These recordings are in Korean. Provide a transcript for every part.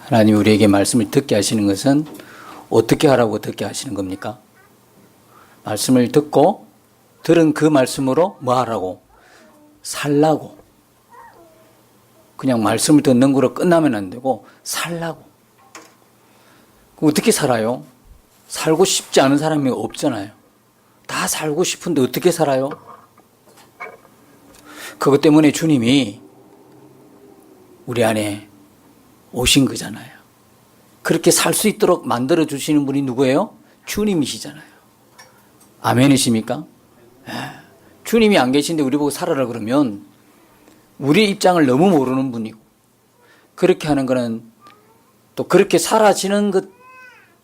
하나님이 우리에게 말씀을 듣게 하시는 것은 어떻게 하라고 듣게 하시는 겁니까? 말씀을 듣고 들은 그 말씀으로 뭐 하라고? 살라고. 그냥 말씀을 듣는 거로 끝나면 안 되고 살라고. 어떻게 살아요? 살고 싶지 않은 사람이 없잖아요. 다 살고 싶은데 어떻게 살아요? 그것 때문에 주님이 우리 안에 오신 거잖아요. 그렇게 살 수 있도록 만들어 주시는 분이 누구예요? 주님이시잖아요. 아멘이십니까? 주님이 안 계신데 우리 보고 살아라 그러면 우리의 입장을 너무 모르는 분이고, 그렇게 하는 거는 또 그렇게 살아지는 것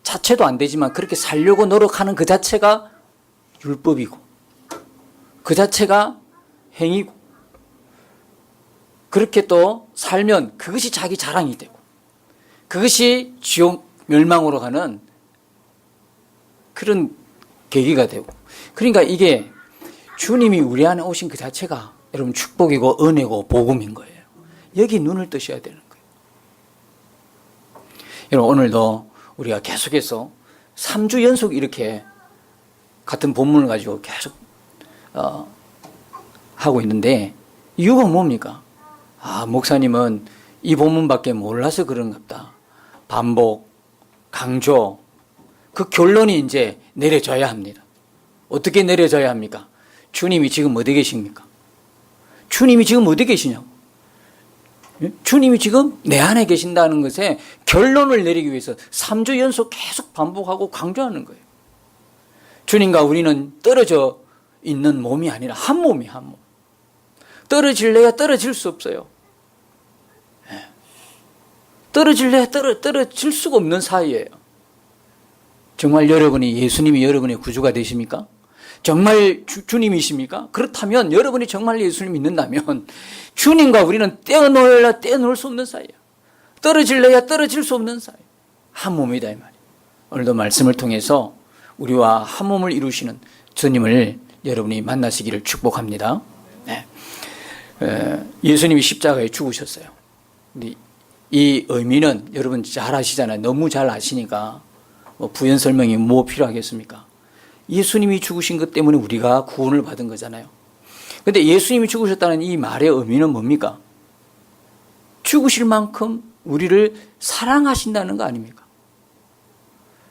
자체도 안 되지만 그렇게 살려고 노력하는 그 자체가 율법이고 그 자체가 행위고, 그렇게 또 살면 그것이 자기 자랑이 되고 그것이 지옥 멸망으로 가는 그런 계기가 되고, 그러니까 이게 주님이 우리 안에 오신 그 자체가 여러분 축복이고 은혜고 복음인 거예요. 여기 눈을 뜨셔야 되는 거예요. 여러분 오늘도 우리가 계속해서 3주 연속 이렇게 같은 본문을 가지고 계속 하고 있는데 이유가 뭡니까? 목사님은 이 본문밖에 몰라서 그런갑다. 반복, 강조, 그 결론이 이제 내려져야 합니다. 어떻게 내려져야 합니까? 주님이 지금 어디 계십니까? 주님이 지금 어디 계시냐고. 주님이 지금 내 안에 계신다는 것에 결론을 내리기 위해서 3주 연속 계속 반복하고 강조하는 거예요. 주님과 우리는 떨어져 있는 몸이 아니라 한 몸이 한 몸. 떨어질래야 떨어질 수 없어요. 떨어질래야 떨어질 수가 없는 사이예요. 정말 여러분이 예수님이 여러분의 구주가 되십니까? 정말 주님이십니까? 그렇다면 여러분이 정말 예수님 믿는다면 주님과 우리는 떼어놓으려 떼어놓을 수 없는 사이예요. 떨어질래야 떨어질 수 없는 사이. 한 몸이다 이 말이에요. 오늘도 말씀을 통해서 우리와 한 몸을 이루시는 주님을 여러분이 만나시기를 축복합니다. 네. 예수님이 십자가에 죽으셨어요. 근데 이 의미는 여러분 잘 아시잖아요. 너무 잘 아시니까 부연 설명이 뭐 필요하겠습니까? 예수님이 죽으신 것 때문에 우리가 구원을 받은 거잖아요. 그런데 예수님이 죽으셨다는 이 말의 의미는 뭡니까? 죽으실 만큼 우리를 사랑하신다는 거 아닙니까?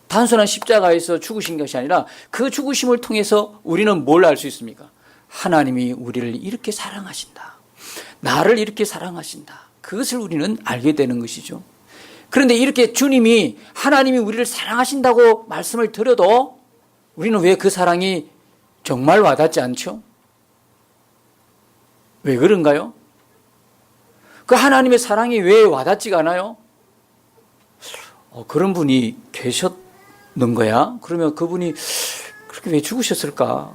단순한 십자가에서 죽으신 것이 아니라 그 죽으심을 통해서 우리는 뭘 알 수 있습니까? 하나님이 우리를 이렇게 사랑하신다. 나를 이렇게 사랑하신다. 그것을 우리는 알게 되는 것이죠. 그런데 이렇게 주님이 하나님이 우리를 사랑하신다고 말씀을 드려도 우리는 왜 그 사랑이 정말 와닿지 않죠? 왜 그런가요? 그 하나님의 사랑이 왜 와닿지가 않아요? 그런 분이 계셨는 거야? 그러면 그분이 그렇게 왜 죽으셨을까?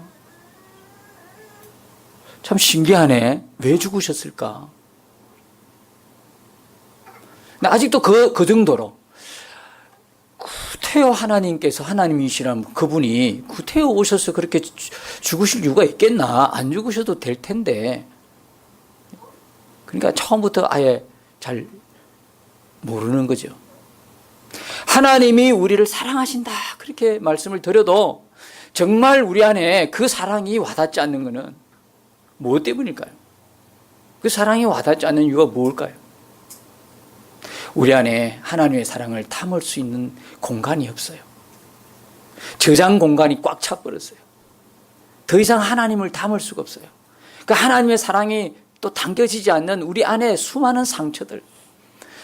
참 신기하네. 왜 죽으셨을까? 아직도 그 정도로 구태여 하나님께서 하나님이시라면 그분이 구태여 오셔서 그렇게 죽으실 이유가 있겠나? 안 죽으셔도 될 텐데. 그러니까 처음부터 아예 잘 모르는 거죠. 하나님이 우리를 사랑하신다 그렇게 말씀을 드려도 정말 우리 안에 그 사랑이 와닿지 않는 것은 무엇 때문일까요? 그 사랑이 와닿지 않는 이유가 뭘까요? 우리 안에 하나님의 사랑을 담을 수 있는 공간이 없어요. 저장 공간이 꽉 차버렸어요. 더 이상 하나님을 담을 수가 없어요. 그 하나님의 사랑이 또 담겨지지 않는 우리 안에 수많은 상처들,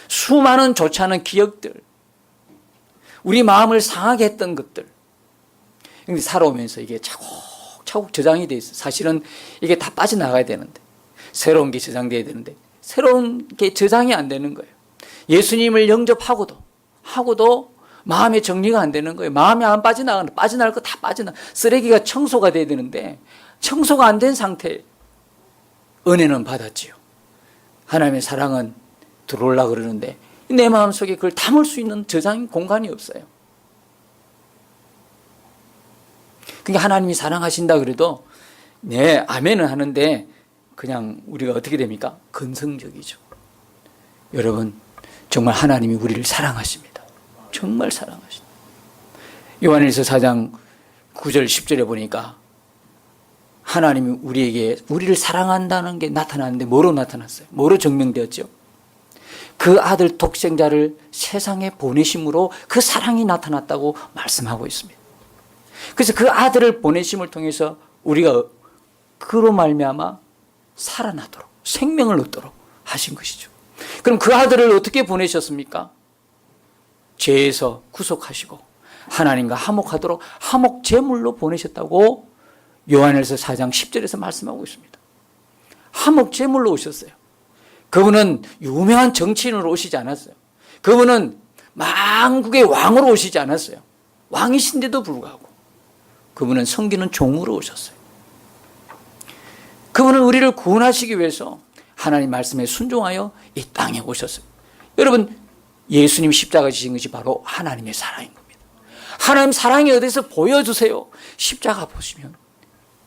수많은 좋지 않은 기억들, 우리 마음을 상하게 했던 것들, 살아오면서 이게 차곡차곡 저장이 돼 있어요. 사실은 이게 다 빠져나가야 되는데, 새로운 게 저장돼야 되는데 새로운 게 저장이 안 되는 거예요. 예수님을 영접하고도 마음의 정리가 안 되는 거예요. 마음이 안 빠져나갈 거 다 쓰레기가 청소가 돼야 되는데 청소가 안 된 상태에 은혜는 받았지요. 하나님의 사랑은 들어오려고 그러는데 내 마음속에 그걸 담을 수 있는 저장 공간이 없어요. 그러니까 하나님이 사랑하신다 그래도 네, 아멘은 하는데 그냥 우리가 어떻게 됩니까? 건성적이죠. 여러분 정말 하나님이 우리를 사랑하십니다. 정말 사랑하십니다. 요한일서 4장 9절 10절에 보니까 하나님이 우리를 사랑한다는 게 나타나는데 뭐로 나타났어요? 뭐로 증명되었죠? 그 아들 독생자를 세상에 보내심으로 그 사랑이 나타났다고 말씀하고 있습니다. 그래서 그 아들을 보내심을 통해서 우리가 그로 말미암아 살아나도록 생명을 얻도록 하신 것이죠. 그럼 그 아들을 어떻게 보내셨습니까? 죄에서 구속하시고 하나님과 화목하도록 화목 제물로 보내셨다고 요한일서 4장 10절에서 말씀하고 있습니다. 화목 제물로 오셨어요. 그분은 유명한 정치인으로 오시지 않았어요. 그분은 만국의 왕으로 오시지 않았어요. 왕이신데도 불구하고 그분은 섬기는 종으로 오셨어요. 그분은 우리를 구원하시기 위해서 하나님 말씀에 순종하여 이 땅에 오셨어요. 여러분, 예수님 십자가 지신 것이 바로 하나님의 사랑인 겁니다. 하나님 사랑이 어디서 보여주세요. 십자가 보시면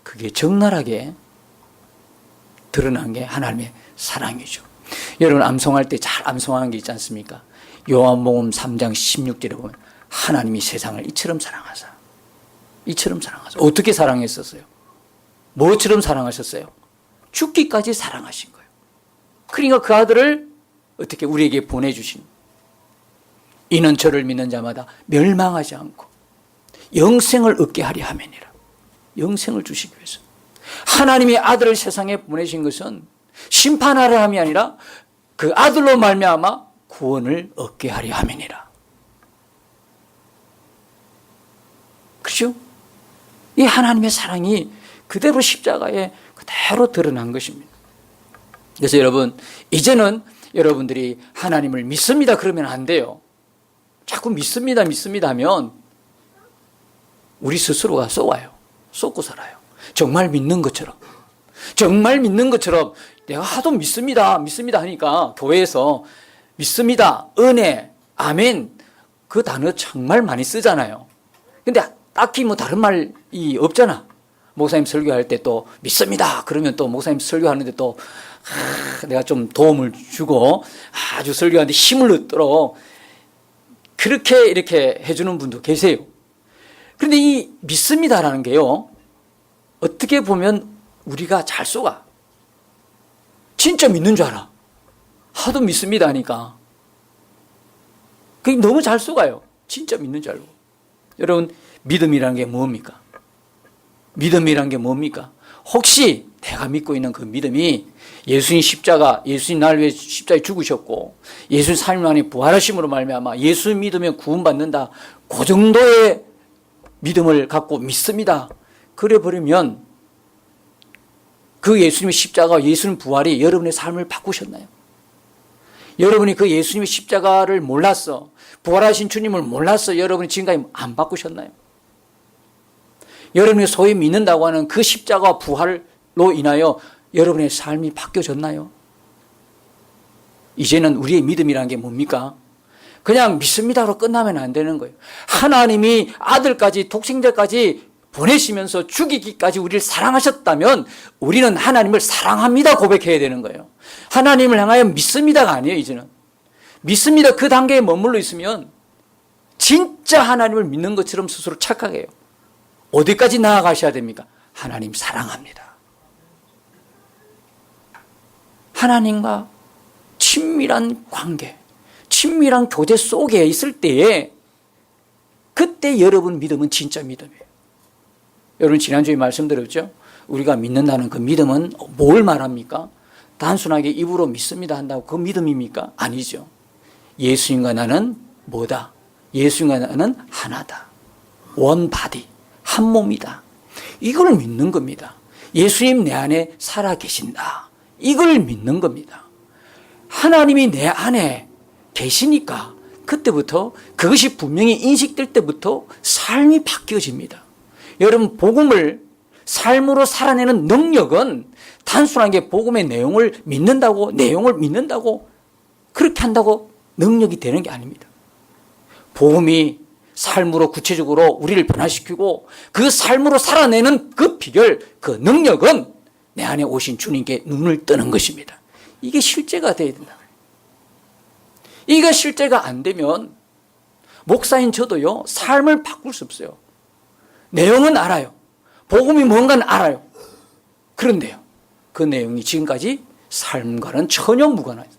그게 적나라하게 드러난 게 하나님의 사랑이죠. 여러분, 암송할 때 잘 암송하는 게 있지 않습니까? 요한복음 3장 16절에 보면 하나님이 세상을 이처럼 사랑하사. 어떻게 사랑했었어요? 뭐처럼 사랑하셨어요? 죽기까지 사랑하신 거예요. 그러니까 그 아들을 어떻게 우리에게 보내주신, 이는 저를 믿는 자마다 멸망하지 않고 영생을 얻게 하려 함이니라. 영생을 주시기 위해서 하나님이 아들을 세상에 보내신 것은 심판하려 함이 아니라 그 아들로 말미암아 구원을 얻게 하려 함이니라. 그렇죠? 이 하나님의 사랑이 그대로 십자가에 그대로 드러난 것입니다. 그래서 여러분, 이제는 여러분들이 하나님을 믿습니다 그러면 안 돼요. 자꾸 믿습니다 하면 우리 스스로가 쏘아요. 쏟고 살아요. 정말 믿는 것처럼 내가 하도 믿습니다 하니까 교회에서 믿습니다, 은혜, 아멘 그 단어 정말 많이 쓰잖아요. 근데 딱히 뭐 다른 말이 없잖아. 목사님 설교할 때 또 믿습니다 그러면 또 목사님 설교하는데 또 내가 좀 도움을 주고 아주 설교하는데 힘을 얻도록 그렇게 이렇게 해주는 분도 계세요. 그런데 이 믿습니다라는 게요, 어떻게 보면 우리가 잘 속아. 진짜 믿는 줄 알아. 하도 믿습니다 하니까 그게 너무 잘 속아요. 진짜 믿는 줄 알고. 여러분, 믿음이라는 게 뭡니까? 혹시 내가 믿고 있는 그 믿음이 예수님 나를 위해 십자가에 죽으셨고 예수님 3일 만에 부활하심으로 말미암아 예수 믿으면 구원받는다, 그 정도의 믿음을 갖고 믿습니다 그래 버리면 그 예수님의 십자가, 예수님 부활이 여러분의 삶을 바꾸셨나요? 여러분이 그 예수님의 십자가를 몰랐어, 부활하신 주님을 몰랐어, 여러분이 지금까지 안 바꾸셨나요? 여러분이 소위 믿는다고 하는 그 십자가 부활로 인하여 여러분의 삶이 바뀌어졌나요? 이제는 우리의 믿음이라는 게 뭡니까? 그냥 믿습니다로 끝나면 안 되는 거예요. 하나님이 아들까지 독생자까지 보내시면서 죽이기까지 우리를 사랑하셨다면 우리는 하나님을 사랑합니다 고백해야 되는 거예요. 하나님을 향하여 믿습니다가 아니에요. 이제는 믿습니다 그 단계에 머물러 있으면 진짜 하나님을 믿는 것처럼 스스로 착각해요. 어디까지 나아가셔야 됩니까? 하나님 사랑합니다. 하나님과 친밀한 관계, 친밀한 교제 속에 있을 때에 그때 여러분 믿음은 진짜 믿음이에요. 여러분, 지난주에 말씀드렸죠? 우리가 믿는다는 그 믿음은 뭘 말합니까? 단순하게 입으로 믿습니다 한다고 그 믿음입니까? 아니죠. 예수님과 나는 뭐다? 예수님과 나는 하나다. 원 바디, 한 몸이다. 이걸 믿는 겁니다. 예수님 내 안에 살아 계신다. 이걸 믿는 겁니다. 하나님이 내 안에 계시니까 그때부터 그것이 분명히 인식될 때부터 삶이 바뀌어집니다. 여러분, 복음을 삶으로 살아내는 능력은 단순하게 복음의 내용을 믿는다고 그렇게 한다고 능력이 되는 게 아닙니다. 복음이 삶으로 구체적으로 우리를 변화시키고 그 삶으로 살아내는 그 비결, 그 능력은 내 안에 오신 주님께 눈을 뜨는 것입니다. 이게 실제가 되어야 된다. 이게 실제가 안 되면 목사인 저도요, 삶을 바꿀 수 없어요. 내용은 알아요. 복음이 뭔가는 알아요. 그런데요, 그 내용이 지금까지 삶과는 전혀 무관하죠.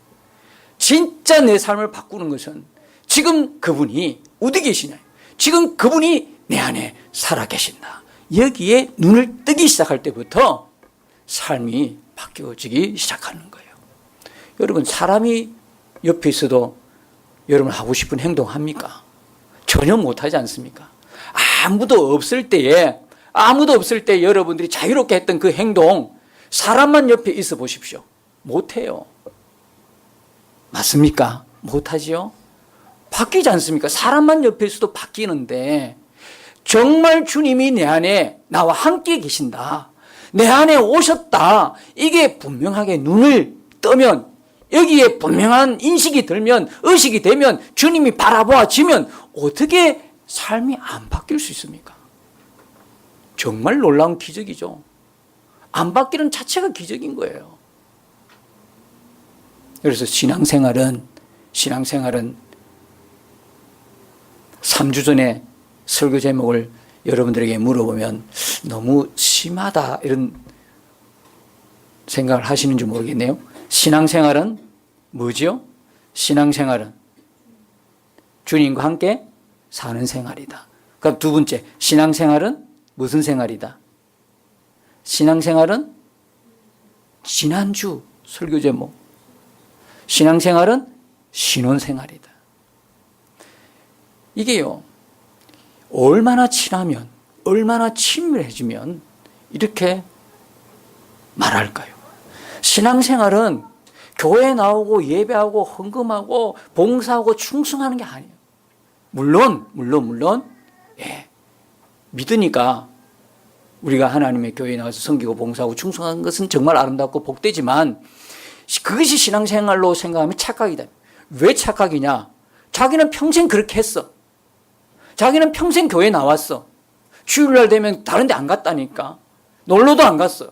진짜 내 삶을 바꾸는 것은 지금 그분이 어디 계시냐, 지금 그분이 내 안에 살아계신다, 여기에 눈을 뜨기 시작할 때부터 삶이 바뀌어지기 시작하는 거예요. 여러분, 사람이 옆에 있어도 여러분 하고 싶은 행동 합니까? 전혀 못하지 않습니까? 아무도 없을 때 여러분들이 자유롭게 했던 그 행동, 사람만 옆에 있어 보십시오. 못해요. 맞습니까? 못하지요? 바뀌지 않습니까? 사람만 옆에 있어도 바뀌는데, 정말 주님이 내 안에 나와 함께 계신다, 내 안에 오셨다, 이게 분명하게 눈을 뜨면, 여기에 분명한 인식이 들면, 의식이 되면, 주님이 바라보아지면 어떻게 삶이 안 바뀔 수 있습니까? 정말 놀라운 기적이죠. 안 바뀌는 자체가 기적인 거예요. 그래서 신앙생활은 3주 전에 설교 제목을 여러분들에게 물어보면 너무 심하다 이런 생각을 하시는지 모르겠네요. 신앙생활은 뭐죠? 신앙생활은 주님과 함께 사는 생활이다. 그럼 두 번째, 신앙생활은 무슨 생활이다? 신앙생활은 지난주 설교 제목, 신앙생활은 신혼생활이다. 이게요, 얼마나 친하면, 얼마나 친밀해지면 이렇게 말할까요? 신앙생활은 교회 나오고 예배하고 헌금하고 봉사하고 충성하는 게 아니에요. 물론 예, 믿으니까 우리가 하나님의 교회에 나와서 섬기고 봉사하고 충성하는 것은 정말 아름답고 복되지만, 그것이 신앙생활로 생각하면 착각이다. 왜 착각이냐? 자기는 평생 그렇게 했어. 자기는 평생 교회 나왔어. 주일날 되면 다른 데 안 갔다니까. 놀러도 안 갔어.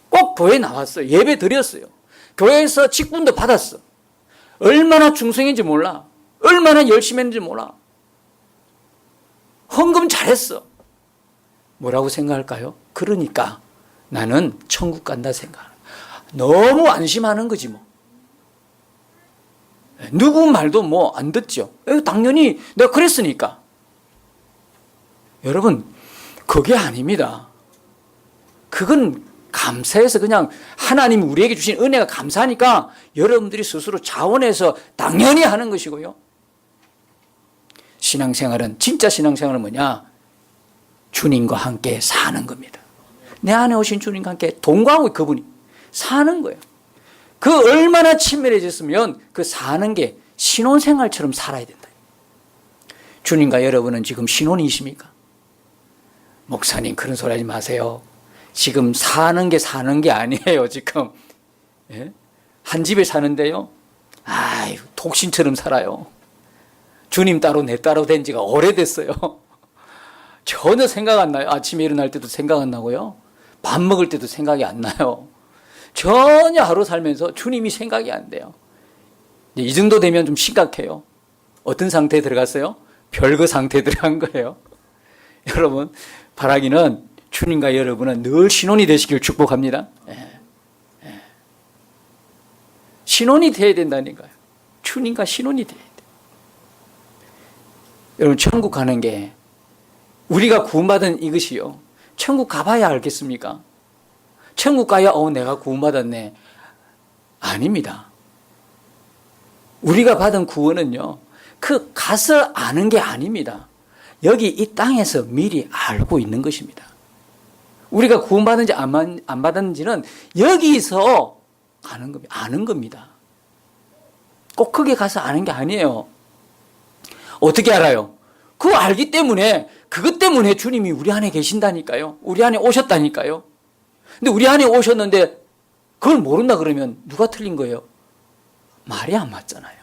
꼭 교회 나왔어요. 예배 드렸어요. 교회에서 직분도 받았어. 얼마나 충성인지 몰라. 얼마나 열심히 했는지 몰라. 헌금 잘했어. 뭐라고 생각할까요? 그러니까 나는 천국 간다 생각. 너무 안심하는 거지 뭐. 누구 말도 뭐 안 듣죠. 당연히 내가 그랬으니까. 여러분, 그게 아닙니다. 그건 감사해서 그냥 하나님이 우리에게 주신 은혜가 감사하니까 여러분들이 스스로 자원해서 당연히 하는 것이고요. 신앙생활은, 진짜 신앙생활은 뭐냐? 주님과 함께 사는 겁니다. 내 안에 오신 주님과 함께 동거하고 그분이 사는 거예요. 그 얼마나 친밀해졌으면 그 사는 게 신혼생활처럼 살아야 된다. 주님과 여러분은 지금 신혼이십니까? 목사님, 그런 소리 하지 마세요. 지금 사는 게 아니에요, 지금. 예? 한 집에 사는데요. 아유, 독신처럼 살아요. 주님 따로 내 따로 된 지가 오래됐어요. 전혀 생각 안 나요. 아침에 일어날 때도 생각 안 나고요. 밥 먹을 때도 생각이 안 나요. 전혀 하루 살면서 주님이 생각이 안 돼요. 이 정도 되면 좀 심각해요. 어떤 상태에 들어갔어요? 별거 상태에 들어간 거예요. 여러분, 바라기는 주님과 여러분은 늘 신혼이 되시길 축복합니다. 신혼이 돼야 된다니까요. 주님과 신혼이 돼야 돼요. 여러분, 천국 가는 게, 우리가 구원받은 이것이요, 천국 가봐야 알겠습니까? 천국 가야 내가 구원받았네. 아닙니다. 우리가 받은 구원은요, 그 가서 아는 게 아닙니다. 여기 이 땅에서 미리 알고 있는 것입니다. 우리가 구원받은지 안 받았는지는 여기서 아는 겁니다. 꼭 거기 가서 아는 게 아니에요. 어떻게 알아요? 그거 알기 때문에, 그것 때문에 주님이 우리 안에 계신다니까요. 우리 안에 오셨다니까요. 근데 우리 안에 오셨는데 그걸 모른다 그러면 누가 틀린 거예요? 말이 안 맞잖아요.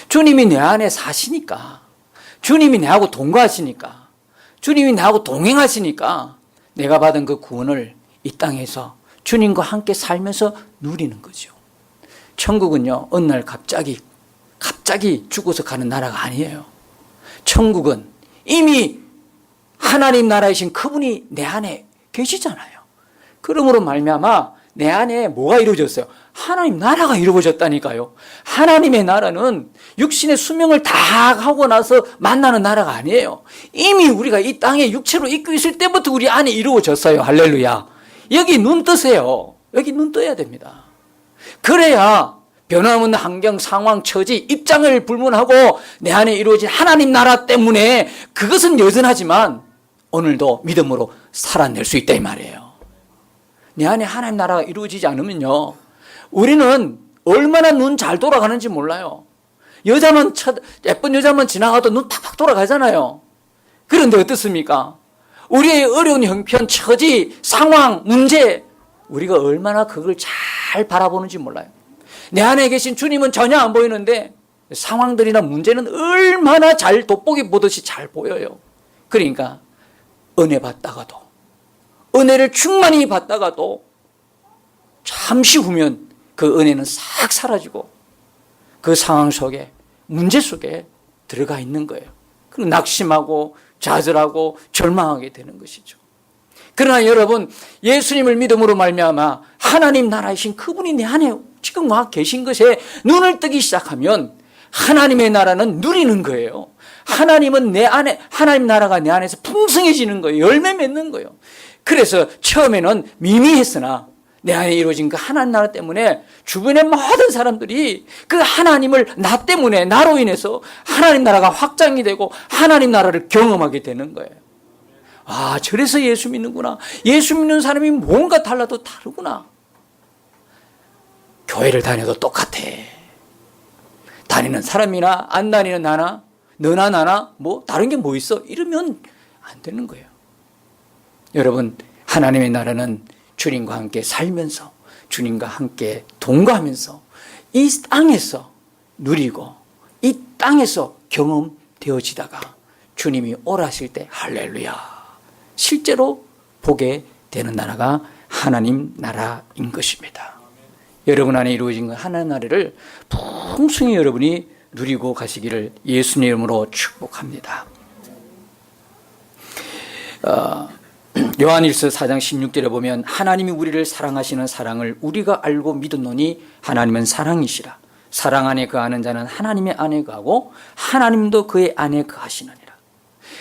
주님이 내 안에 사시니까, 주님이 내하고 동거하시니까, 주님이 나하고 동행하시니까 내가 받은 그 구원을 이 땅에서 주님과 함께 살면서 누리는 거죠. 천국은요, 어느 날 갑자기 죽어서 가는 나라가 아니에요. 천국은 이미 하나님 나라이신 그분이 내 안에 계시잖아요. 그러므로 말미암아 내 안에 뭐가 이루어졌어요? 하나님 나라가 이루어졌다니까요. 하나님의 나라는 육신의 수명을 다 하고 나서 만나는 나라가 아니에요. 이미 우리가 이 땅에 육체로 있고 있을 때부터 우리 안에 이루어졌어요. 할렐루야. 여기 눈 뜨세요. 여기 눈 떠야 됩니다. 그래야 변함없는 환경, 상황, 처지, 입장을 불문하고 내 안에 이루어진 하나님 나라 때문에 그것은 여전하지만 오늘도 믿음으로 살아낼 수 있다 이 말이에요. 내 안에 하나님 나라가 이루어지지 않으면요, 우리는 얼마나 눈 잘 돌아가는지 몰라요. 예쁜 여자만 지나가도 눈 팍팍 돌아가잖아요. 그런데 어떻습니까? 우리의 어려운 형편, 처지, 상황, 문제, 우리가 얼마나 그걸 잘 바라보는지 몰라요. 내 안에 계신 주님은 전혀 안 보이는데 상황들이나 문제는 얼마나 잘 돋보기 보듯이 잘 보여요. 그러니까 은혜 받다가도, 은혜를 충만히 받다가도 잠시 후면 그 은혜는 싹 사라지고 그 상황 속에, 문제 속에 들어가 있는 거예요. 그리고 낙심하고 좌절하고 절망하게 되는 것이죠. 그러나 여러분, 예수님을 믿음으로 말미암아 하나님 나라이신 그분이 내 안에 지금 와 계신 것에 눈을 뜨기 시작하면 하나님의 나라는 누리는 거예요. 하나님은 내 안에, 하나님 나라가 내 안에서 풍성해지는 거예요. 열매 맺는 거예요. 그래서 처음에는 미미했으나 내 안에 이루어진 그 하나님 나라 때문에 주변의 모든 사람들이 그 하나님을 나 때문에, 나로 인해서 하나님 나라가 확장이 되고 하나님 나라를 경험하게 되는 거예요. 아, 저래서 예수 믿는구나. 예수 믿는 사람이 뭔가 달라도 다르구나. 교회를 다녀도 똑같아. 다니는 사람이나 안 다니는 나나, 너나 나나 뭐 다른 게 뭐 있어? 이러면 안 되는 거예요. 여러분, 하나님의 나라는 주님과 함께 살면서, 주님과 함께 동거하면서 이 땅에서 누리고 이 땅에서 경험되어지다가 주님이 오라실 때 할렐루야, 실제로 보게 되는 나라가 하나님 나라인 것입니다. 여러분 안에 이루어진 그 하나님 나라를 풍성히 여러분이 누리고 가시기를 예수님 이름으로 축복합니다. 요한일서 4장 16절에 보면 하나님이 우리를 사랑하시는 사랑을 우리가 알고 믿었노니 하나님은 사랑이시라. 사랑 안에 거하는 자는 하나님의 안에 거하고 하나님도 그의 안에 거하시느니라.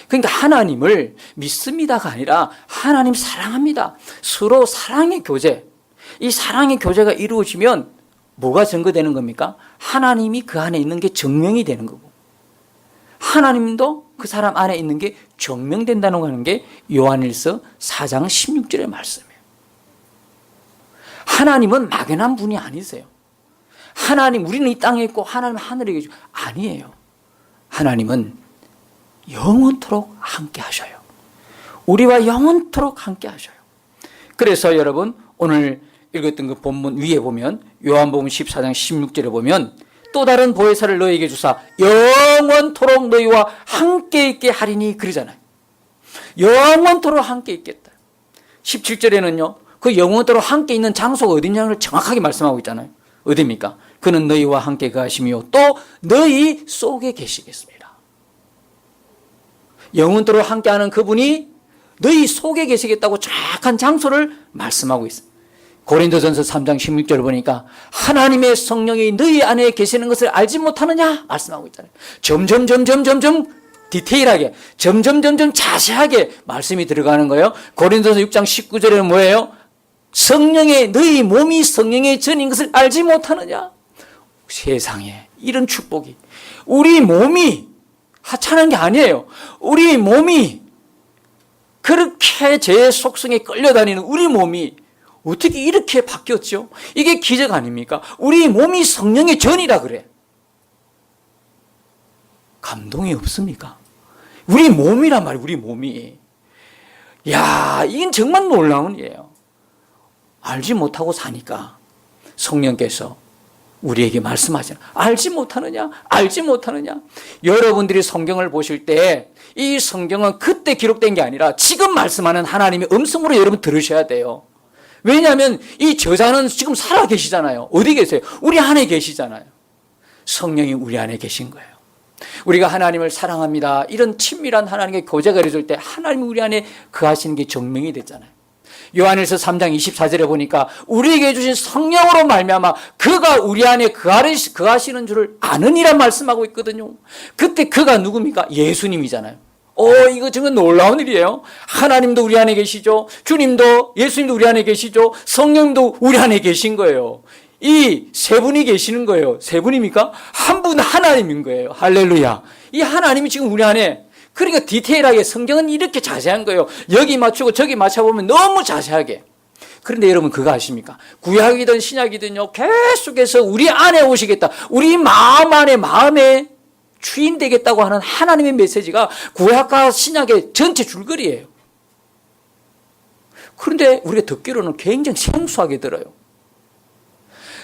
그러니까 하나님을 믿습니다가 아니라 하나님 사랑합니다. 서로 사랑의 교제, 이 사랑의 교제가 이루어지면 뭐가 증거되는 겁니까? 하나님이 그 안에 있는 게 증명이 되는 거고 하나님도 그 사람 안에 있는 게 증명된다는 하는 게 요한일서 4장 16절의 말씀이에요. 하나님은 막연한 분이 아니세요. 하나님, 우리는 이 땅에 있고 하나님 하늘에 계시고 아니에요. 하나님은 영원토록 함께 하셔요. 우리와 영원토록 함께 하셔요. 그래서 여러분, 오늘 읽었던 그 본문 위에 보면 요한복음 14장 16절에 보면 또 다른 보혜사를 너희에게 주사 영원토록 너희와 함께 있게 하리니 그러잖아요. 영원토록 함께 있겠다. 17절에는요, 그 영원토록 함께 있는 장소가 어디냐를 정확하게 말씀하고 있잖아요. 어디입니까? 그는 너희와 함께 거하시며 또 너희 속에 계시겠습니다. 영원토록 함께하는 그분이 너희 속에 계시겠다고 정확한 장소를 말씀하고 있어요. 고린도전서 3장 16절을 보니까 하나님의 성령이 너희 안에 계시는 것을 알지 못하느냐 말씀하고 있잖아요. 점점 디테일하게, 점점 자세하게 말씀이 들어가는 거예요. 고린도전서 6장 19절에는 뭐예요? 성령의, 너희 몸이 성령의 전인 것을 알지 못하느냐. 세상에 이런 축복이, 우리 몸이 하찮은 게 아니에요. 우리 몸이 그렇게 제 속성에 끌려다니는 우리 몸이 어떻게 이렇게 바뀌었죠? 이게 기적 아닙니까? 우리 몸이 성령의 전이라 그래. 감동이 없습니까? 우리 몸이란 말이에요. 우리 몸이. 야, 이건 정말 놀라운 일이에요. 알지 못하고 사니까 성령께서 우리에게 말씀하잖아요. 알지 못하느냐? 알지 못하느냐? 여러분들이 성경을 보실 때 이 성경은 그때 기록된 게 아니라 지금 말씀하는 하나님의 음성으로 여러분 들으셔야 돼요. 왜냐하면 이 저자는 지금 살아 계시잖아요. 어디 계세요? 우리 안에 계시잖아요. 성령이 우리 안에 계신 거예요. 우리가 하나님을 사랑합니다. 이런 친밀한 하나님의 교제가 이루어질 때 하나님이 우리 안에 거하시는 게 증명이 됐잖아요. 요한일서 3장 24절에 보니까 우리에게 주신 성령으로 말미암아 그가 우리 안에 거하시는 줄을 아느니란 말씀하고 있거든요. 그때 그가 누굽니까? 예수님이잖아요. 이거 정말 놀라운 일이에요. 하나님도 우리 안에 계시죠. 주님도, 예수님도 우리 안에 계시죠. 성령도 우리 안에 계신 거예요. 이 세 분이 계시는 거예요. 세 분입니까? 한 분 하나님인 거예요. 할렐루야. 이 하나님이 지금 우리 안에, 그러니까 디테일하게 성경은 이렇게 자세한 거예요. 여기 맞추고 저기 맞춰보면 너무 자세하게. 그런데 여러분 그거 아십니까? 구약이든 신약이든요, 계속해서 우리 안에 오시겠다. 우리 마음 안에, 마음에 주인 되겠다고 하는 하나님의 메시지가 구약과 신약의 전체 줄거리예요. 그런데 우리가 듣기로는 굉장히 생소하게 들어요.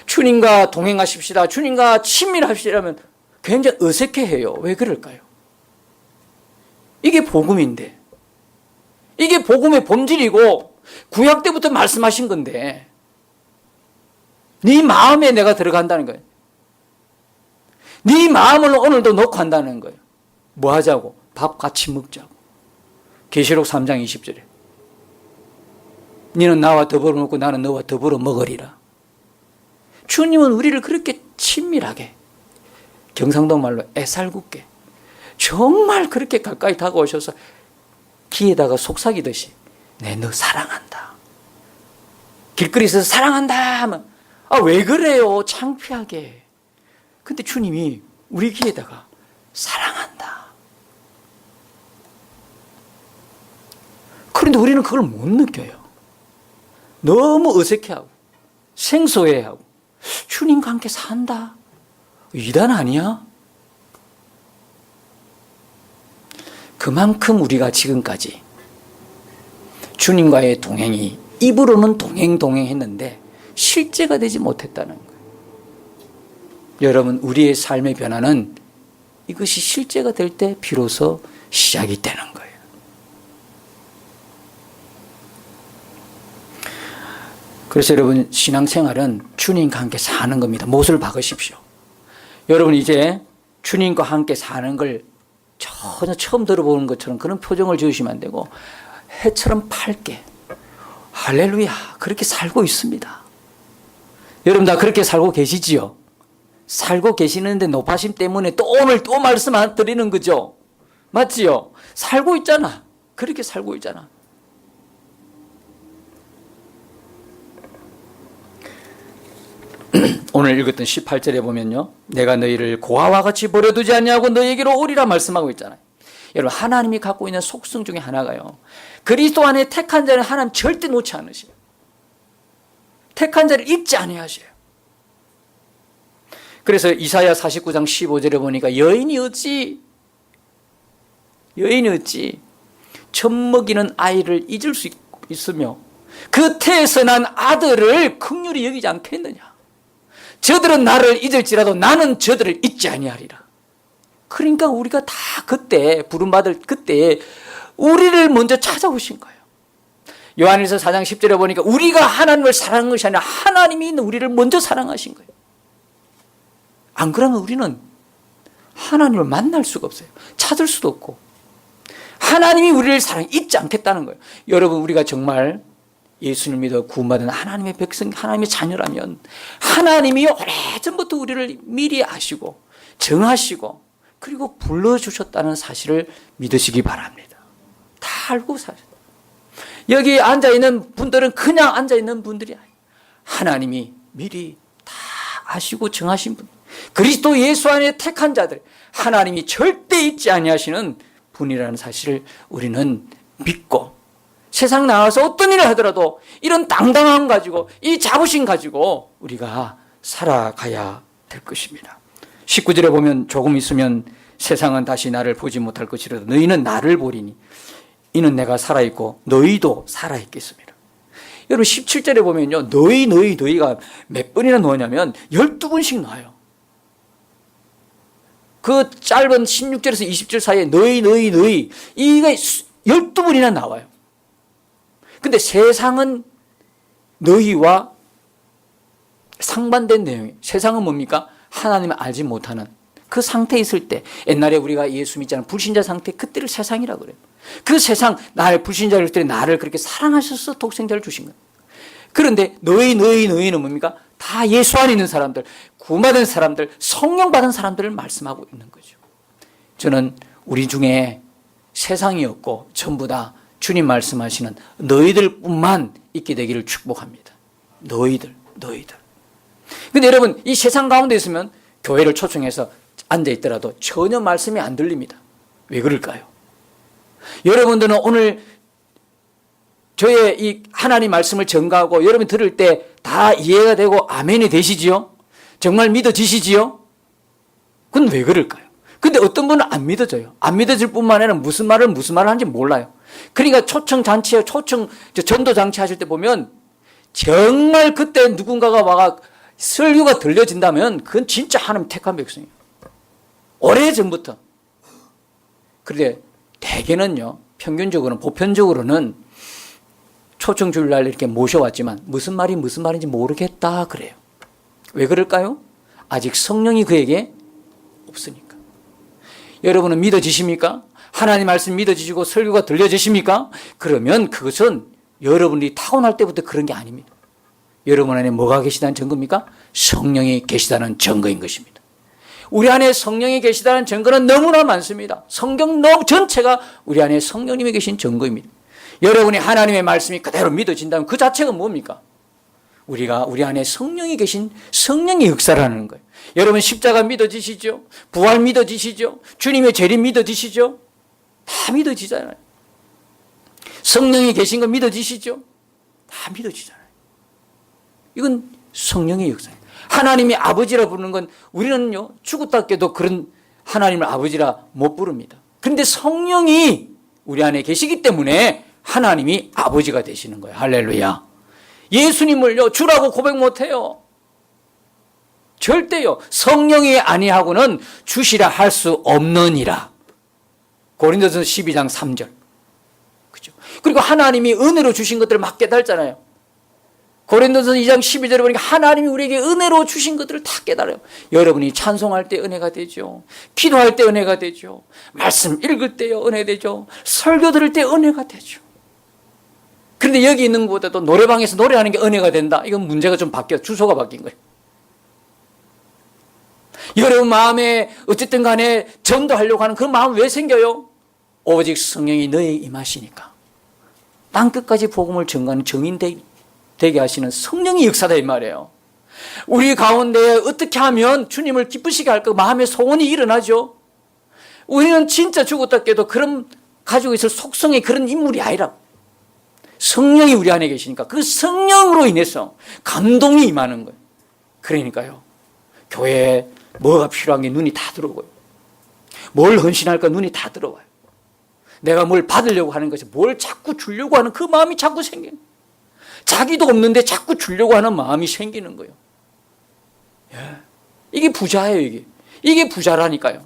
주님과 동행하십시다. 주님과 친밀하시라면 굉장히 어색해해요. 왜 그럴까요? 이게 복음인데, 이게 복음의 본질이고 구약 때부터 말씀하신 건데 네 마음에 내가 들어간다는 거예요. 네 마음을 오늘도 놓고 한다는 거예요. 뭐 하자고? 밥 같이 먹자고. 계시록 3장 20절에 너는 나와 더불어 먹고 나는 너와 더불어 먹으리라. 주님은 우리를 그렇게 친밀하게, 경상도 말로 애살궂게, 정말 그렇게 가까이 다가오셔서 귀에다가 속삭이듯이 내 너 사랑한다. 길거리에서 사랑한다 하면 왜 그래요? 창피하게. 근데 주님이 우리 귀에다가 사랑한다. 그런데 우리는 그걸 못 느껴요. 너무 어색해하고 생소해하고 주님과 함께 산다. 이단 아니야? 그만큼 우리가 지금까지 주님과의 동행이 입으로는 동행했는데 실제가 되지 못했다는 거예요. 여러분, 우리의 삶의 변화는 이것이 실제가 될 때 비로소 시작이 되는 거예요. 그래서 여러분, 신앙생활은 주님과 함께 사는 겁니다. 못을 박으십시오. 여러분, 이제 주님과 함께 사는 걸 전혀 처음 들어보는 것처럼 그런 표정을 지으시면 안 되고 해처럼 밝게, 할렐루야, 그렇게 살고 있습니다. 여러분 다 그렇게 살고 계시지요? 살고 계시는데 높아심 때문에 또 오늘 또 말씀 안 드리는 거죠. 맞지요? 살고 있잖아. 그렇게 살고 있잖아. 오늘 읽었던 18절에 보면요, 내가 너희를 고아와 같이 버려두지 않냐고 너희에게로 오리라 말씀하고 있잖아요. 여러분, 하나님이 갖고 있는 속성 중에 하나가요, 그리스도 안에 택한 자는 하나님 절대 놓지 않으셔요. 택한 자를 잊지 아니하셔요. 그래서 이사야 49장 15절에 보니까 여인이 어찌 젖먹이는 아이를 잊을 수 있으며 그 태에서 난 아들을 긍휼히 여기지 않겠느냐. 저들은 나를 잊을지라도 나는 저들을 잊지 아니하리라. 그러니까 우리가 다 그때 부름받을 그때 우리를 먼저 찾아오신 거예요. 요한일서 4장 10절에 보니까 우리가 하나님을 사랑한 것이 아니라 하나님이 우리를 먼저 사랑하신 거예요. 안 그러면 우리는 하나님을 만날 수가 없어요. 찾을 수도 없고. 하나님이 우리를 잊지 않겠다는 거예요. 여러분, 우리가 정말 예수님을 믿어 구원받은 하나님의 백성, 하나님의 자녀라면 하나님이 오래전부터 우리를 미리 아시고 정하시고 그리고 불러주셨다는 사실을 믿으시기 바랍니다. 다 알고 사셨다. 여기 앉아있는 분들은 그냥 앉아있는 분들이 아니에요. 하나님이 미리 다 아시고 정하신 분, 그리스도 예수 안에 택한 자들, 하나님이 절대 잊지 아니하시는 분이라는 사실을 우리는 믿고 세상 나가서 어떤 일을 하더라도 이런 당당함 가지고 이 자부심 가지고 우리가 살아가야 될 것입니다. 19절에 보면 조금 있으면 세상은 다시 나를 보지 못할 것이라도 너희는 나를 보리니 이는 내가 살아있고 너희도 살아있겠습니다. 여러분 17절에 보면요, 너희가 몇 번이나 나오냐면 12번씩 나와요. 그 짧은 16절에서 20절 사이에 너희 이게 12번이나 나와요. 근데 세상은 너희와 상반된 내용이에요. 세상은 뭡니까? 하나님을 알지 못하는 그 상태에 있을 때, 옛날에 우리가 예수 믿지 않은 불신자 상태, 그때를 세상이라고 그래요. 그 세상, 나를 불신자일 때 나를 그렇게 사랑하셔서 독생자를 주신 거예요. 그런데 너희는 뭡니까? 다 예수 안에 있는 사람들, 구원받은 사람들, 성령 받은 사람들을 말씀하고 있는 거죠. 저는 우리 중에 세상이 없고 전부 다 주님 말씀하시는 너희들뿐만 있게 되기를 축복합니다. 너희들. 근데 여러분, 이 세상 가운데 있으면 교회를 초청해서 앉아있더라도 전혀 말씀이 안 들립니다. 왜 그럴까요? 여러분들은 오늘 저의 이 하나님 말씀을 전가하고 여러분 들을 때 다 이해가 되고 아멘이 되시지요? 정말 믿어지시지요? 그건 왜 그럴까요? 근데 어떤 분은 안 믿어져요. 안 믿어질 뿐만 아니라 무슨 말을 하는지 몰라요. 그러니까 초청잔치에 전도잔치 하실 때 보면 정말 그때 누군가가 와가 설교가 들려진다면 그건 진짜 하나님 택한 백성이에요. 오래전부터. 그런데 대개는요, 평균적으로는, 보편적으로는 초청 주일날 이렇게 모셔왔지만 무슨 말인지 모르겠다 그래요. 왜 그럴까요? 아직 성령이 그에게 없으니까. 여러분은 믿어지십니까? 하나님 말씀 믿어지시고 설교가 들려지십니까? 그러면 그것은 여러분이 타고날 때부터 그런 게 아닙니다. 여러분 안에 뭐가 계시다는 증거입니까? 성령이 계시다는 증거인 것입니다. 우리 안에 성령이 계시다는 증거는 너무나 많습니다. 성경 전체가 우리 안에 성령님이 계신 증거입니다. 여러분이 하나님의 말씀이 그대로 믿어진다면 그 자체가 뭡니까? 우리가 우리 안에 성령이 계신 성령의 역사라는 거예요. 여러분 십자가 믿어지시죠? 부활 믿어지시죠? 주님의 재림 믿어지시죠? 다 믿어지잖아요. 성령이 계신 거 믿어지시죠? 다 믿어지잖아요. 이건 성령의 역사예요. 하나님이 아버지라 부르는 건 우리는요, 죽었다 깨도 그런 하나님을 아버지라 못 부릅니다. 그런데 성령이 우리 안에 계시기 때문에 하나님이 아버지가 되시는 거예요. 할렐루야. 예수님을요, 주라고 고백 못 해요. 절대요. 성령이 아니하고는 주시라 할 수 없느니라. 고린도전서 12장 3절. 그죠? 그리고 하나님이 은혜로 주신 것들을 막 깨달잖아요. 고린도전서 2장 12절에 보니까 하나님이 우리에게 은혜로 주신 것들을 다 깨달아요. 여러분이 찬송할 때 은혜가 되죠. 기도할 때 은혜가 되죠. 말씀 읽을 때 은혜 되죠. 설교 들을 때 은혜가 되죠. 그런데 여기 있는 것보다도 노래방에서 노래하는 게 은혜가 된다. 이건 문제가 좀 바뀌어. 주소가 바뀐 거예요. 여러분 마음에 어쨌든 간에 전도하려고 하는 그 마음 왜 생겨요? 오직 성령이 너에 임하시니까. 땅끝까지 복음을 전가하는 정인 되게 하시는 성령의 역사다 이 말이에요. 우리 가운데 어떻게 하면 주님을 기쁘시게 할까 마음의 소원이 일어나죠. 우리는 진짜 죽었다 깨도 그런 가지고 있을 속성의 그런 인물이 아니라 성령이 우리 안에 계시니까 그 성령으로 인해서 감동이 임하는 거예요. 그러니까요, 교회에 뭐가 필요한 게 눈이 다 들어오고요. 뭘 헌신할까 눈이 다 들어와요. 내가 뭘 받으려고 하는 것이 뭘 자꾸 주려고 하는 그 마음이 자꾸 생기는 거예요. 자기도 없는데 자꾸 주려고 하는 마음이 생기는 거예요. 예. 이게 부자예요, 이게 부자라니까요.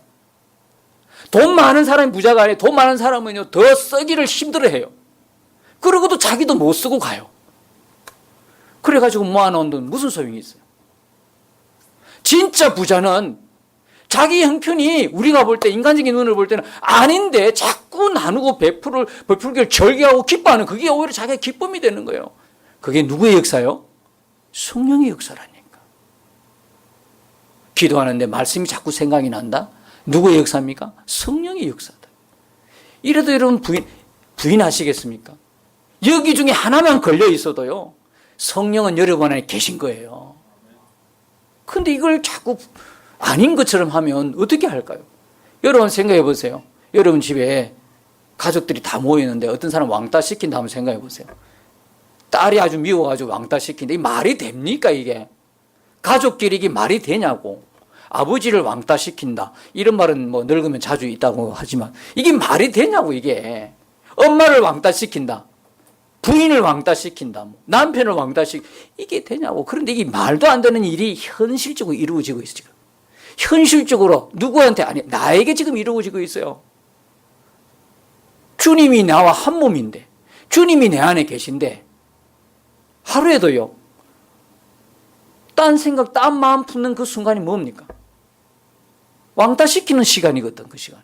돈 많은 사람이 부자가 아니에요. 돈 많은 사람은요, 더 쓰기를 힘들어해요. 그러고도 자기도 못 쓰고 가요. 그래가지고 모아놓은 돈 무슨 소용이 있어요? 진짜 부자는 자기 형편이 우리가 볼 때, 인간적인 눈을 볼 때는 아닌데 자꾸 나누고 베풀기를 절개하고 기뻐하는 그게 오히려 자기의 기쁨이 되는 거예요. 그게 누구의 역사요? 성령의 역사라니까. 기도하는데 말씀이 자꾸 생각이 난다? 누구의 역사입니까? 성령의 역사다. 이래도 여러분 부인하시겠습니까? 여기 중에 하나만 걸려 있어도요, 성령은 여러분 안에 계신 거예요. 근데 이걸 자꾸 아닌 것처럼 하면 어떻게 할까요? 여러분 생각해 보세요. 여러분 집에 가족들이 다 모이는데 어떤 사람 왕따 시킨다 한번 생각해 보세요. 딸이 아주 미워가지고 왕따 시킨다. 이 말이 됩니까, 이게? 가족끼리 이게 말이 되냐고. 아버지를 왕따 시킨다. 이런 말은 뭐 늙으면 자주 있다고 하지만 이게 말이 되냐고, 이게. 엄마를 왕따 시킨다. 부인을 왕따 시킨다. 남편을 왕따 이게 되냐고. 그런데 이게 말도 안 되는 일이 현실적으로 이루어지고 있어요, 지금. 현실적으로 누구한테 아니, 나에게 지금 이루어지고 있어요. 주님이 나와 한 몸인데, 주님이 내 안에 계신데, 하루에도요. 딴 생각, 딴 마음 푸는 그 순간이 뭡니까? 왕따시키는 시간이거든, 그 시간.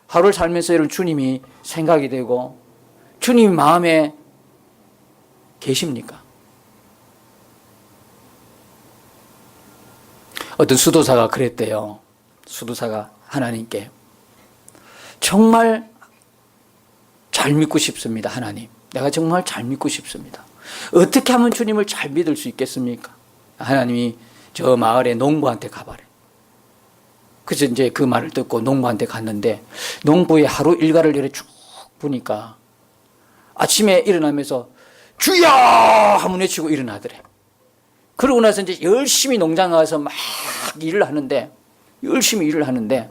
하루를 살면서 이런 주님이 생각이 되고 주님이 마음에 계십니까? 어떤 수도사가 그랬대요. 수도사가 하나님께 정말 잘 믿고 싶습니다. 하나님, 내가 정말 잘 믿고 싶습니다. 어떻게 하면 주님을 잘 믿을 수 있겠습니까? 하나님이 저 마을에 농부한테 가봐래. 그래서 이제 그 말을 듣고 농부한테 갔는데 농부의 하루 일과를 이렇게 쭉 보니까 아침에 일어나면서 주여! 하면 외치고 일어나더래. 그러고 나서 이제 열심히 농장 가서 막 일을 하는데, 열심히 일을 하는데,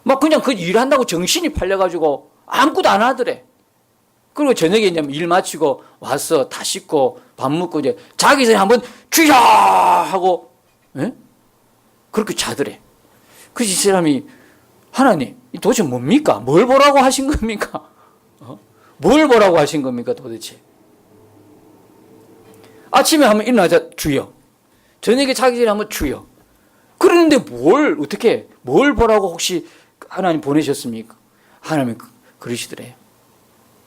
막 그냥 그 일한다고 정신이 팔려가지고 아무것도 안 하더래. 그리고 저녁에 이제 일 마치고 와서 다 씻고 밥 먹고 이제 자기 전에 한번 주여! 하고, 예? 그렇게 자더래. 그래서 이 사람이 하나님, 도대체 뭡니까? 뭘 보라고 하신 겁니까? 뭘 보라고 하신 겁니까, 도대체? 아침에 하면 일어나자 주여. 저녁에 자기 전에 하면 주여. 그러는데 뭘 보라고 혹시 하나님 보내셨습니까? 하나님이 그러시더래요.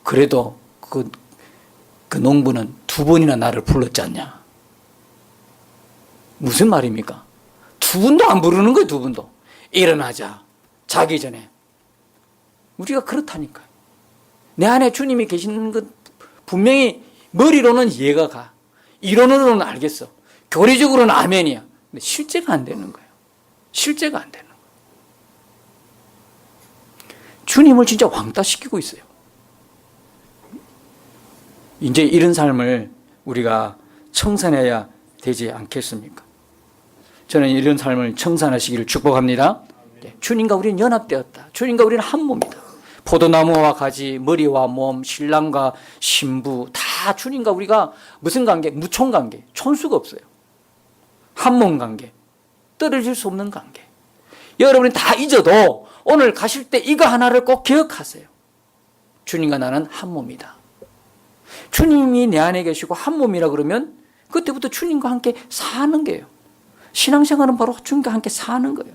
그래도 그 농부는 2번이나 나를 불렀지 않냐. 무슨 말입니까? 2번도 안 부르는 거예요, 2번도. 일어나자. 자기 전에. 우리가 그렇다니까요. 내 안에 주님이 계시는 것 분명히 머리로는 이해가 가. 이론으로는 알겠어. 교리적으로는 아멘이야. 근데 실제가 안 되는 거예요. 실제가 안 되는 거예요. 주님을 진짜 왕따시키고 있어요. 이제 이런 삶을 우리가 청산해야 되지 않겠습니까? 저는 이런 삶을 청산하시기를 축복합니다. 주님과 우리는 연합되었다. 주님과 우리는 한 몸이다. 포도나무와 가지, 머리와 몸, 신랑과 신부 다 주님과 우리가 무슨 관계? 무총 관계. 촌수가 없어요. 한 몸 관계. 떨어질 수 없는 관계. 여러분이 다 잊어도 오늘 가실 때 이거 하나를 꼭 기억하세요. 주님과 나는 한 몸이다. 주님이 내 안에 계시고 한 몸이라 그러면 그때부터 주님과 함께 사는 거예요. 신앙생활은 바로 주님과 함께 사는 거예요.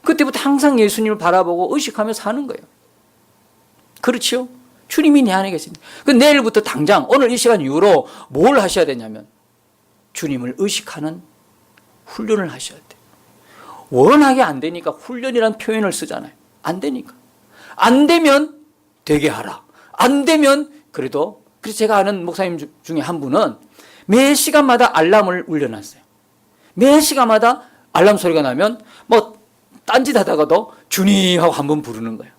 그때부터 항상 예수님을 바라보고 의식하며 사는 거예요. 그렇지요? 주님이 내 안에 계십니다. 내일부터 당장 오늘 이 시간 이후로 뭘 하셔야 되냐면 주님을 의식하는 훈련을 하셔야 돼요. 워낙에 안 되니까 훈련이라는 표현을 쓰잖아요. 안 되니까. 안 되면 되게 하라. 안 되면 그래서 제가 아는 목사님 중에 한 분은 매 시간마다 알람을 울려놨어요. 매 시간마다 알람 소리가 나면 딴짓 하다가도 주님 하고 한번 부르는 거예요.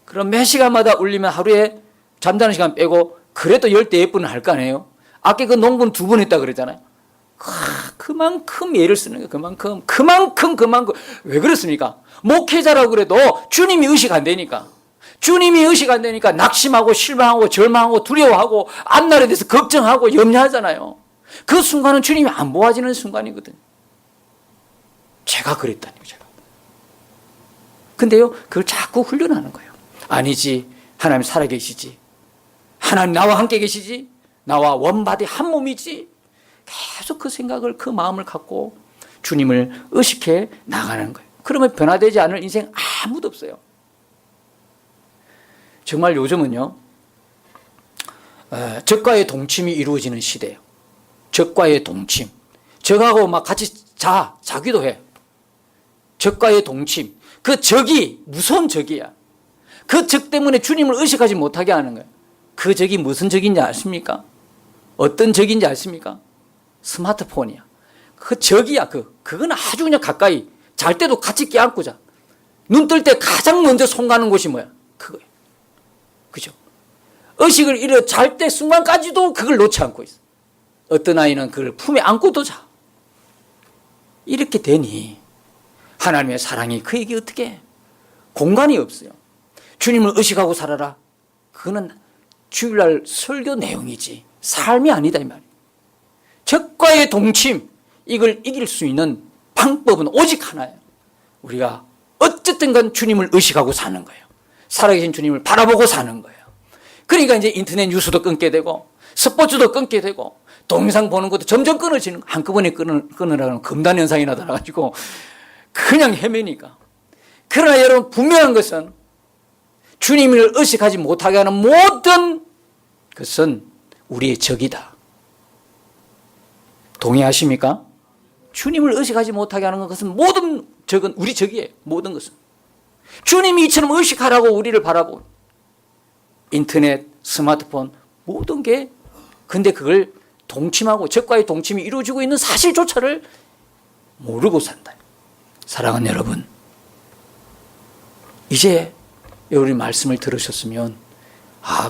그럼 매 시간마다 울리면 하루에 잠자는 시간 빼고 그래도 10대1번은 할 거 아니에요? 아까 그 농부는 2번 했다 그랬잖아요. 그만큼 예를 쓰는 거예요. 그만큼. 왜 그렇습니까? 목회자라고 그래도 주님이 의식 안 되니까. 주님이 의식 안 되니까 낙심하고 실망하고 절망하고 두려워하고 앞날에 대해서 걱정하고 염려하잖아요. 그 순간은 주님이 안 보아지는 순간이거든요. 제가 그랬다니까요. 제가. 근데요, 그걸 자꾸 훈련하는 거예요. 아니지, 하나님 살아계시지. 하나님 나와 함께 계시지. 나와 원바디 한 몸이지. 계속 그 생각을, 그 마음을 갖고 주님을 의식해 나가는 거예요. 그러면 변화되지 않을 인생 아무도 없어요. 정말 요즘은요, 적과의 동침이 이루어지는 시대예요. 적과의 동침. 적하고 막 같이 자기도 해. 적과의 동침. 그 적이 무서운 적이야. 그 적 때문에 주님을 의식하지 못하게 하는 거예요. 그 적이 무슨 적인지 아십니까? 어떤 적인지 아십니까? 스마트폰이야. 그 적이야. 그건 아주 그냥 가까이. 잘 때도 같이 껴안고 자. 눈 뜰 때 가장 먼저 손 가는 곳이 뭐야? 그거예요. 그죠? 의식을 잃어 잘 때 순간까지도 그걸 놓지 않고 있어. 어떤 아이는 그걸 품에 안고도 자. 이렇게 되니 하나님의 사랑이 그에게 어떻게 공간이 없어요. 주님을 의식하고 살아라. 그거는 주일날 설교 내용이지 삶이 아니다 이 말이에요. 적과의 동침, 이걸 이길 수 있는 방법은 오직 하나예요. 우리가 어쨌든 간 주님을 의식하고 사는 거예요. 살아계신 주님을 바라보고 사는 거예요. 그러니까 이제 인터넷 뉴스도 끊게 되고 스포츠도 끊게 되고 동영상 보는 것도 점점 끊어지는 거. 한꺼번에 끊으라는 금단 현상이 나타나가지고 그냥 헤매니까. 그러나 여러분 분명한 것은 주님을 의식하지 못하게 하는 모든 것은 우리의 적이다. 동의하십니까? 주님을 의식하지 못하게 하는 것은 모든 적은 우리 적이에요. 모든 것은. 주님이 이처럼 의식하라고 우리를 바라보고 인터넷, 스마트폰 모든 게 근데 그걸 동침하고 적과의 동침이 이루어지고 있는 사실조차를 모르고 산다. 사랑하는 여러분, 이제 여러분이 말씀을 들으셨으면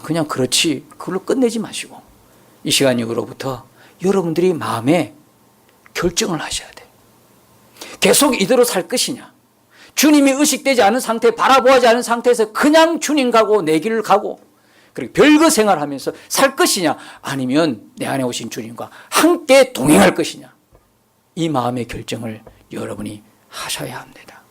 그냥 그렇지 그걸로 끝내지 마시고 이 시간 이후로부터 여러분들이 마음에 결정을 하셔야 돼요. 계속 이대로 살 것이냐, 주님이 의식되지 않은 상태, 바라보지 않은 상태에서 그냥 주님 가고 내 길을 가고 그리고 별거 생활하면서 살 것이냐, 아니면 내 안에 오신 주님과 함께 동행할 것이냐, 이 마음의 결정을 여러분이 하셔야 합니다.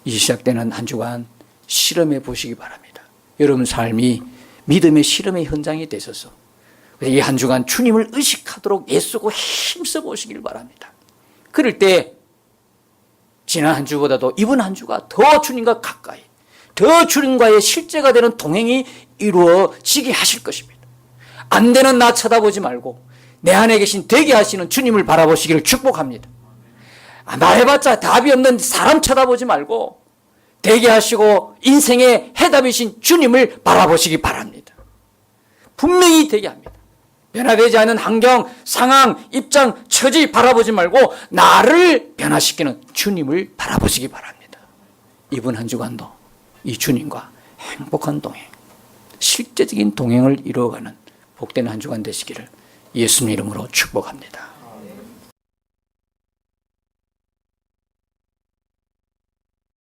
이제 시작되는 한 주간 실험해 보시기 바랍니다. 여러분 삶이 믿음의 실험의 현장이 되셔서 이 한 주간 주님을 의식하도록 애쓰고 힘써 보시길 바랍니다. 그럴 때 지난 한 주보다도 이번 한 주가 더 주님과 가까이, 더 주님과의 실제가 되는 동행이 이루어지게 하실 것입니다. 안 되는 나 쳐다보지 말고 내 안에 계신 되게 하시는 주님을 바라보시기를 축복합니다. 말해봤자 답이 없는 사람 쳐다보지 말고 되게 하시고 인생의 해답이신 주님을 바라보시기 바랍니다. 분명히 되게 합니다. 변화되지 않은 환경, 상황, 입장, 처지 바라보지 말고 나를 변화시키는 주님을 바라보시기 바랍니다. 이번 한 주간도 이 주님과 행복한 동행, 실제적인 동행을 이루어가는 복된 한 주간 되시기를 예수님 이름으로 축복합니다.